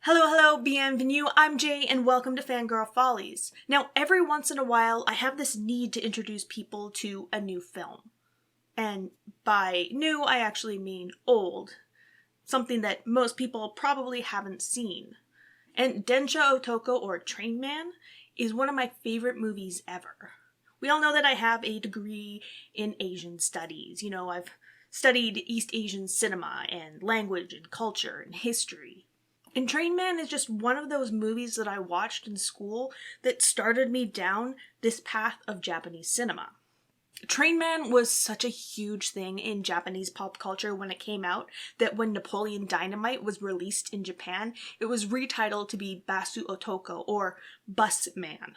Hello, bienvenue, I'm Jay, and welcome to Fangirl Follies. Now, every once in a while, I have this need to introduce people to a new film. And by new, I actually mean old. Something that most people probably haven't seen. And Densha Otoko, or Trainman, is one of my favorite movies ever. We all know that I have a degree in Asian studies. I've studied East Asian cinema and language and culture and history. And Trainman is just one of those movies that I watched in school that started me down this path of Japanese cinema. Trainman was such a huge thing in Japanese pop culture when it came out that when Napoleon Dynamite was released in Japan, it was retitled to be Basu Otoko, or Bus Man.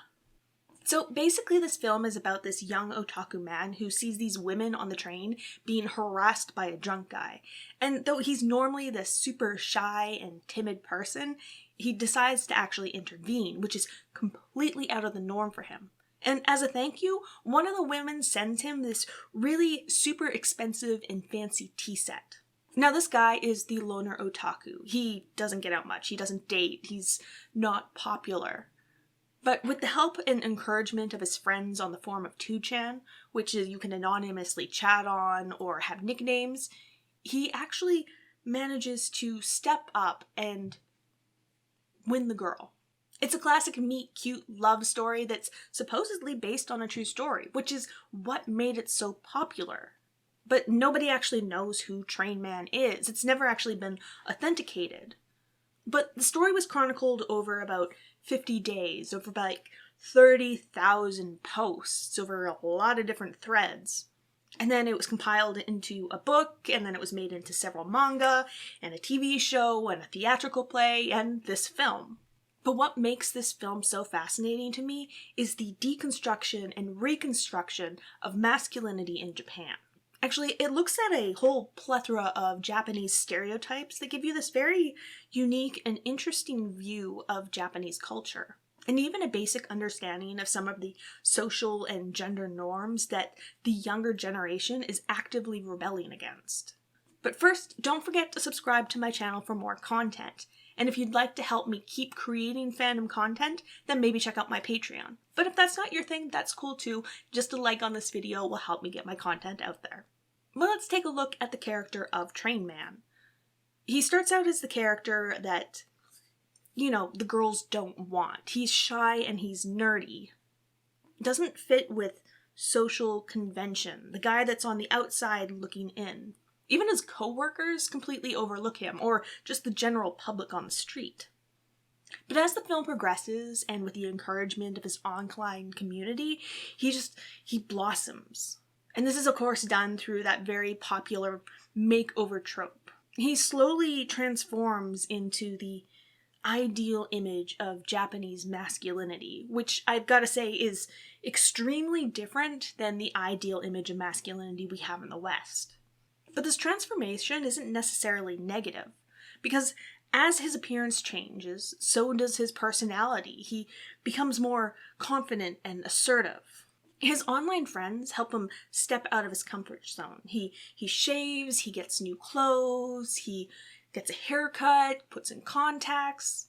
So basically this film is about this young otaku man who sees these women on the train being harassed by a drunk guy. And though he's normally this super shy and timid person, he decides to actually intervene, which is completely out of the norm for him. And as a thank you, one of the women sends him this really super expensive and fancy tea set. Now this guy is the loner otaku. He doesn't get out much, he doesn't date, he's not popular. But with the help and encouragement of his friends on the forum of 2chan, which is you can anonymously chat on or have nicknames, he actually manages to step up and win the girl. It's a classic meet cute love story that's supposedly based on a true story, which is what made it so popular. But nobody actually knows who Trainman is. It's never actually been authenticated. But the story was chronicled over about 50 days, over like 30,000 posts, over a lot of different threads. And then it was compiled into a book, and then it was made into several manga, and a TV show, and a theatrical play, and this film. But what makes this film so fascinating to me is the deconstruction and reconstruction of masculinity in Japan. Actually, it looks at a whole plethora of Japanese stereotypes that give you this very unique and interesting view of Japanese culture. And even a basic understanding of some of the social and gender norms that the younger generation is actively rebelling against. But first, don't forget to subscribe to my channel for more content. And if you'd like to help me keep creating fandom content, then maybe check out my Patreon. But if that's not your thing, that's cool too. Just a like on this video will help me get my content out there. Well, let's take a look at the character of Trainman. He starts out as the character that, the girls don't want. He's shy and he's nerdy. Doesn't fit with social convention. The guy that's on the outside looking in. Even his co-workers completely overlook him, or just the general public on the street. But as the film progresses, and with the encouragement of his online community, he blossoms. And this is of course done through that very popular makeover trope. He slowly transforms into the ideal image of Japanese masculinity, which I've got to say is extremely different than the ideal image of masculinity we have in the West. But this transformation isn't necessarily negative, because as his appearance changes, so does his personality. He becomes more confident and assertive. His online friends help him step out of his comfort zone. He shaves, he gets new clothes, he gets a haircut, puts in contacts.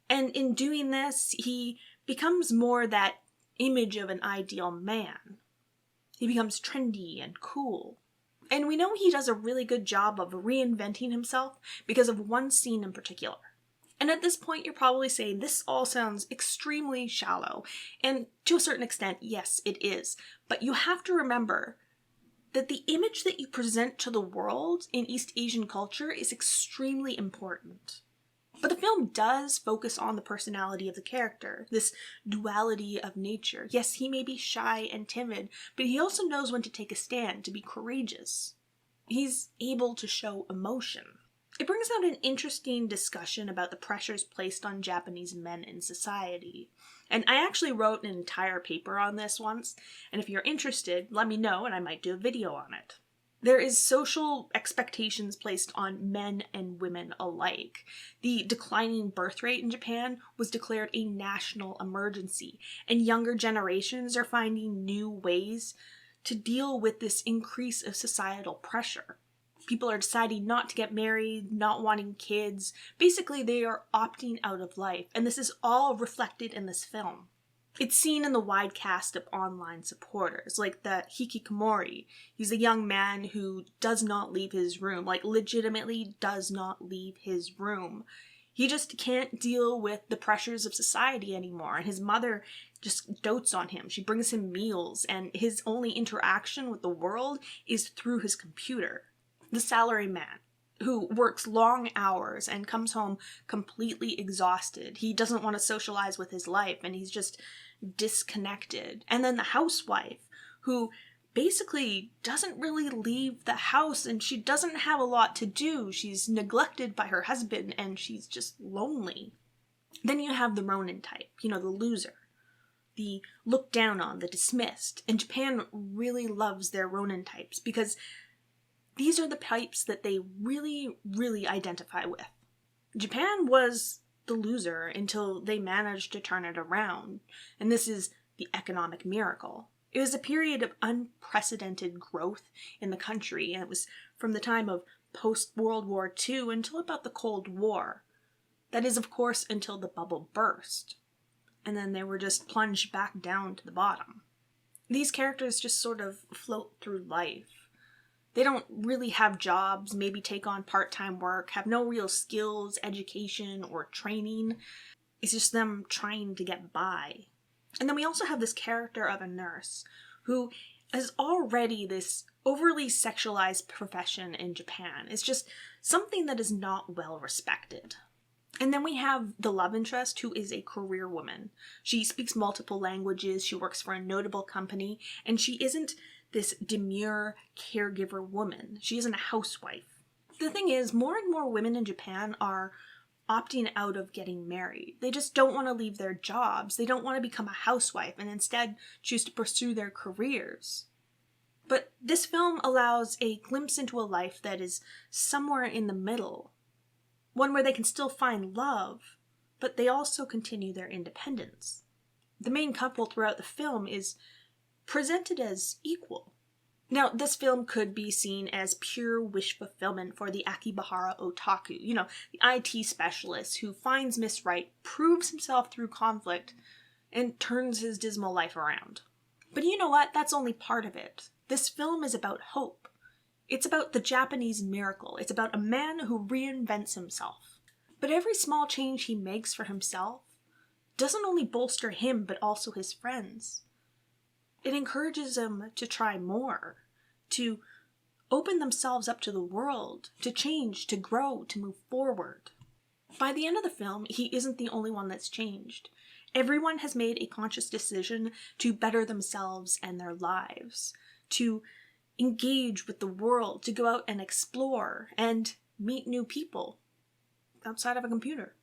And in doing this, he becomes more that image of an ideal man. He becomes trendy and cool. And we know he does a really good job of reinventing himself because of one scene in particular. And at this point, you're probably saying this all sounds extremely shallow. And to a certain extent, yes, it is. But you have to remember that the image that you present to the world in East Asian culture is extremely important. But the film does focus on the personality of the character, this duality of nature. Yes, he may be shy and timid, but he also knows when to take a stand, to be courageous. He's able to show emotion. It brings out an interesting discussion about the pressures placed on Japanese men in society. And I actually wrote an entire paper on this once, and if you're interested, let me know and I might do a video on it. There is social expectations placed on men and women alike. The declining birth rate in Japan was declared a national emergency, and younger generations are finding new ways to deal with this increase of societal pressure. People are deciding not to get married, not wanting kids. Basically, they are opting out of life, and this is all reflected in this film. It's seen in the wide cast of online supporters, like the Hikikomori. He's a young man who does not leave his room, like legitimately does not leave his room. He just can't deal with the pressures of society anymore, and his mother just dotes on him. She brings him meals, and his only interaction with the world is through his computer. The salaryman, who works long hours and comes home completely exhausted. He doesn't want to socialize with his life, and he's just disconnected. And then the housewife, who basically doesn't really leave the house, and she doesn't have a lot to do. She's neglected by her husband, and she's just lonely. Then you have the Ronin type, the loser, the looked down on, the dismissed. And Japan really loves their Ronin types because these are the types that they really, really identify with. Japan was the loser until they managed to turn it around, and this is the economic miracle. It was a period of unprecedented growth in the country, and it was from the time of post-World War II until about the Cold War. That is, of course, until the bubble burst. And then they were just plunged back down to the bottom. These characters just sort of float through life. They don't really have jobs, maybe take on part-time work, have no real skills, education, or training. It's just them trying to get by. And then we also have this character of a nurse who is already this overly sexualized profession in Japan. It's just something that is not well respected. And then we have the love interest, who is a career woman. She speaks multiple languages, she works for a notable company, and she isn't this demure caregiver woman. She isn't a housewife. The thing is, more and more women in Japan are opting out of getting married. They just don't want to leave their jobs. They don't want to become a housewife and instead choose to pursue their careers. But this film allows a glimpse into a life that is somewhere in the middle. One where they can still find love, but they also continue their independence. The main couple throughout the film is presented as equal. Now, this film could be seen as pure wish fulfillment for the Akibahara otaku, the IT specialist who finds Miss Right, proves himself through conflict, and turns his dismal life around. But you know what? That's only part of it. This film is about hope. It's about the Japanese miracle. It's about a man who reinvents himself. But every small change he makes for himself doesn't only bolster him, but also his friends. It encourages them to try more, to open themselves up to the world, to change, to grow, to move forward. By the end of the film, he isn't the only one that's changed. Everyone has made a conscious decision to better themselves and their lives, to engage with the world, to go out and explore and meet new people outside of a computer.